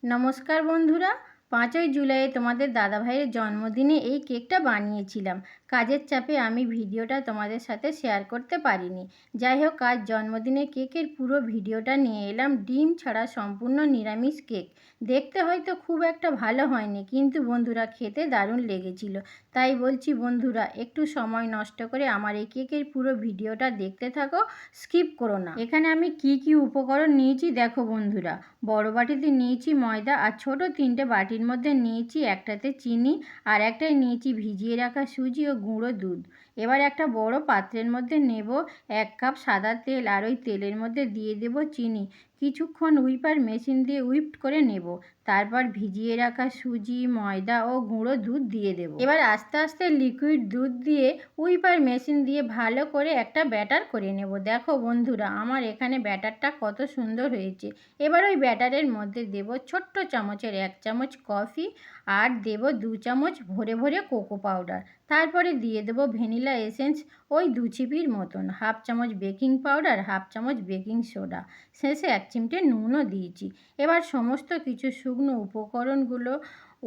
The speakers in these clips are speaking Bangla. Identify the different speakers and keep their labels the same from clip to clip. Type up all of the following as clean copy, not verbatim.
Speaker 1: নমস্কার বন্ধুরা, 5ই জুলাই তোমাদের দাদাভাইয়ের জন্মদিনে এই কেকটা বানিয়েছিলাম। কাজের চাপে আমি ভিডিওটা তোমাদের সাথে শেয়ার করতে পারিনি। যাই হোক, আজ জন্মদিনে কেকের পুরো ভিডিওটা নিয়ে এলাম। ডিম ছাড়া সম্পূর্ণ নিরামিষ কেক। দেখতে হয়তো খুব একটা ভালো হয়নি, কিন্তু বন্ধুরা খেতে দারুণ লেগেছিল। তাই বলছি বন্ধুরা, একটু সময় নষ্ট করে আমার এই কেকের পুরো ভিডিওটা দেখতে থাকো, স্কিপ করো না। এখানে আমি কি উপকরণ নিয়েছি দেখো বন্ধুরা। বড় বাটিতে নিয়েছি ময়দা, আর ছোট 3টে বাটির মধ্যে নিয়েছি একটাতে চিনি, আর একটাই নিয়েছি ভিজিয়ে রাখা সুজি ও গুঁড়ো দুধ। এবার একটা বড় পাত্রের মধ্যে নেব 1 কাপ সাদা তেল, আর ওই তেলের মধ্যে দিয়ে দেব চিনি। কিছুক্ষণ হুইপার মেশিন দিয়ে হুইপড করে নেব। তারপর ভিজিয়ে রাখা সুজি, ময়দা ও গুঁড়ো দুধ দিয়ে দেব। এবার আস্তে আস্তে লিকুইড দুধ দিয়ে হুইপার মেশিন দিয়ে ভালো করে একটা ব্যাটার করে নেব। দেখো বন্ধুরা, আমার এখানে ব্যাটারটা কত সুন্দর হয়েছে। এবার ওই ব্যাটারের মধ্যে দেব ছোট্ট চামচের 1 চামচ কফি, আর দেব 2 চামচ ভরে ভরে কোকো পাউডার। তারপরে দিয়ে দেব ভ্যানিলা এসেন্স ওই 2 চিপির মতন, 1/2 চামচ বেকিং পাউডার, 1/2 চামচ বেকিং সোডা, শেষে 1 চিমটে নুনও দিয়েছি। এবার সমস্ত কিছু শুকনো উপকরণগুলো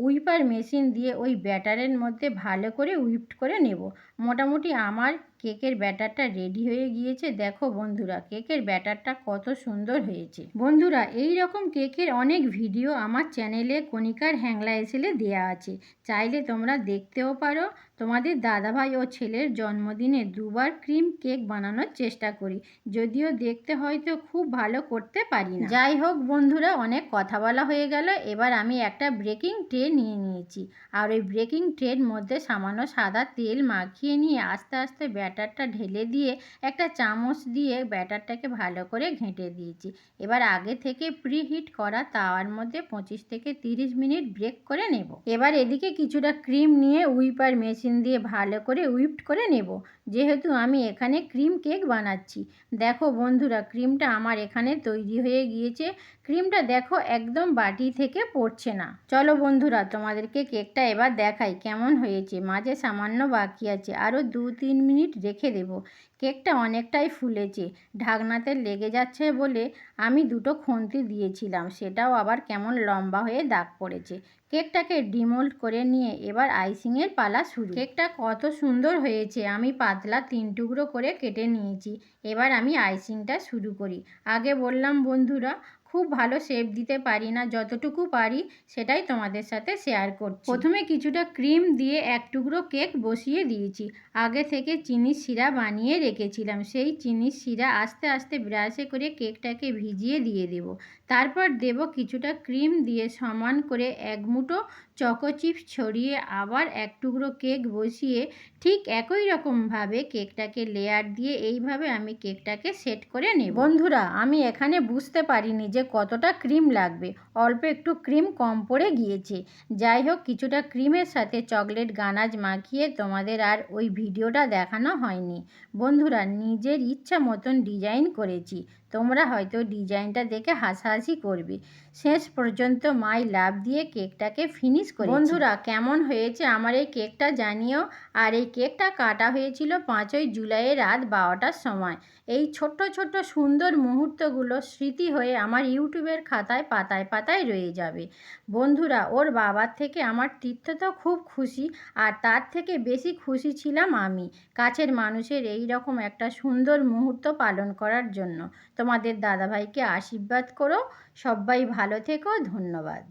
Speaker 1: হুইপার মেশিন দিয়ে ওই ব্যাটারের মধ্যে ভালো করে হুইপড করে নেব। মোটামুটি আমার কেকের ব্যাটারটা রেডি হয়ে গিয়েছে। দেখো বন্ধুরা, কেকের ব্যাটারটা কত সুন্দর হয়েছে। বন্ধুরা, এই রকম কেকের অনেক ভিডিও আমার চ্যানেলে কণিকার হ্যাংলা এসেলে দেয়া আছে, চাইলে তোমরা দেখতেও পারো। তোমাদের দাদাভাই ও ছেলের জন্মদিনে 2বার ক্রিম কেক বানানোর চেষ্টা করি, যদিও দেখতে হয়তো খুব ভালো করতে পারি না। যাই হোক বন্ধুরা, অনেক কথা বলা হয়ে গেল। এবার আমি একটা বেকিং ট্রে নিয়ে নিয়েছি, আর ওই বেকিং ট্রের মধ্যে সামান্য সাদা তেল মাখিয়ে নিয়ে আস্তে আস্তে ব্যাটারটা ঢেলে দিয়ে একটা চামচ দিয়ে ব্যাটারটাকে ভালো করে ঘেঁটে দিয়েছি। এবার আগে থেকে প্রিহিট করা তাওয়ার মধ্যে 25 থেকে 30 মিনিট বেক করে নেব। এবার এদিকে কিছুটা ক্রিম নিয়ে হুইপার মেশিন দিয়ে ভালো করে হুইপড করে নেব, যেহেতু আমি এখানে ক্রিম কেক বানাচ্ছি। দেখো বন্ধুরা, ক্রিমটা আমার এখানে তৈরি হয়ে গিয়েছে। ক্রিমটা দেখো একদম বাটি থেকে পড়ছে না। চলো বন্ধুরা, তোমাদেরকে কেকটা এবার দেখাই কেমন হয়েছে। মাঝে সামান্য বাকি আছে, আরও 2-3 মিনিট রেখে দেব। কেকটা অনেকটাই ফুলেছে, ঢাকনাতে লেগে যাচ্ছে বলে আমি 2টো খুন্তি দিয়েছিলাম, সেটাও আবার কেমন লম্বা হয়ে দাগ পড়েছে। কেকটাকে ডিমোল্ড করে নিয়ে এবার আইসিংয়ের পালা শুরু। কেকটা কত সুন্দর হয়েছে। আমি পাতলা 3 টুকরো করে কেটে নিয়েছি। এবার আমি আইসিংটা শুরু করি। আগে বললাম বন্ধুরা, খুব ভালো শেপ দিতে পারি না, যতটুকু পারি সেটাই তোমাদের সাথে শেয়ার করছি। প্রথমে কিছুটা ক্রিম দিয়ে 1 টুকরো কেক বসিয়ে দিয়েছি। আগে থেকে চিনির শিরা বানিয়ে রেখেছিলাম, সেই চিনির শিরা আস্তে আস্তে ব্রাশে করে কেকটাকে ভিজিয়ে দিয়ে দেব। তারপর দেব কিছুটা ক্রিম দিয়ে সমান করে 1 মুঠো চকো চিপস ছড়িয়ে আবার 1 টুকরো কেক বসিয়ে ঠিক একই রকমভাবে কেকটাকে লেয়ার দিয়ে এইভাবে আমি কেকটাকে সেট করে নেব। বন্ধুরা, আমি এখানে বুঝতে পারিনি যে কতটা ক্রিম লাগবে, অল্প একটু ক্রিম কম পড়ে গিয়েছে। যাই হোক, কিছুটা ক্রিমের সাথে চকলেট গানাজ মাখিয়ে তোমাদের আর ওই ভিডিওটা দেখানো হয়নি। বন্ধুরা, নিজের ইচ্ছা মতন ডিজাইন করেছি, তোমরা হয়তো ডিজাইনটা দেখে হাসাহাসি করবে। শেষ পর্যন্ত মাই লাভ দিয়ে কেকটাকে ফিনিশ করি। বন্ধুরা, কেমন হয়েছে আমার এই কেকটা জানিও। আর এই কেকটা কাটা হয়েছিল 5ই জুলাই রাত 12টার সময়। এই ছোট্ট ছোট্ট সুন্দর মুহূর্তগুলো স্মৃতি হয়ে আমার ইউটিউবের খাতায় পাতায় পাতায় রয়ে যাবে। বন্ধুরা, ওর বাবার থেকে আমার তীর্থ তো খুব খুশি, আর তার থেকে বেশি খুশি ছিলাম আমি, কাছের মানুষের এই রকম একটা সুন্দর মুহূর্ত পালন করার জন্য। তোমাদের দাদাভাইকে আশীর্বাদ করো। সবাই ভালো থেকো। ধন্যবাদ।